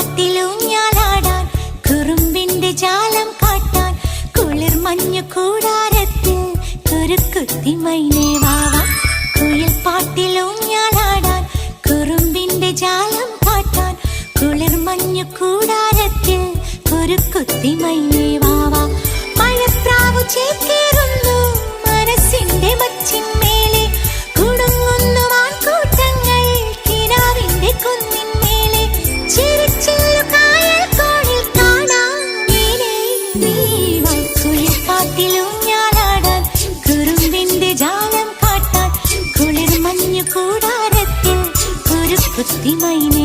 പാട്ടിലൂഞ്ഞാലാടാൻ കുറുമ്പിന്റെ ജാലം കാട്ടാൻ കുളിർ മഞ്ഞു കൂടാരത്തിൽ കുരുക്കുത്തി മൈനേ വാവാ. കുയിൽ പാട്ടിലൂഞ്ഞാലാടാൻ കുറുമ്പിന്റെ ജാലം കാട്ടാൻ കുളിർ മഞ്ഞു കൂടാരത്തിൽ കുരുക്കുത്തി മൈനേ വാവാ. മഴപ്രാവു ചേക്കേറുന്നു മനസ്സിന്റെ മച്ചിന്മേലെ കുടുങ്ങുന്നു മാൻകൂട്ടങ്ങൾ കിനാവിന്റെ കുന്നിന്മേലെ ചിരിച്ചില്ലു കായൽ കോണിൽ കാണാം നീലേ നീവാ. കുയിൽ പാട്ടിലൂഞ്ഞാലാടാൻ കുറുമ്പിന്റെ ജാലം കാട്ടാൻ കുളിർ മഞ്ഞു കൂടാരത്തിൽ കുരുക്കുത്തി മൈനേ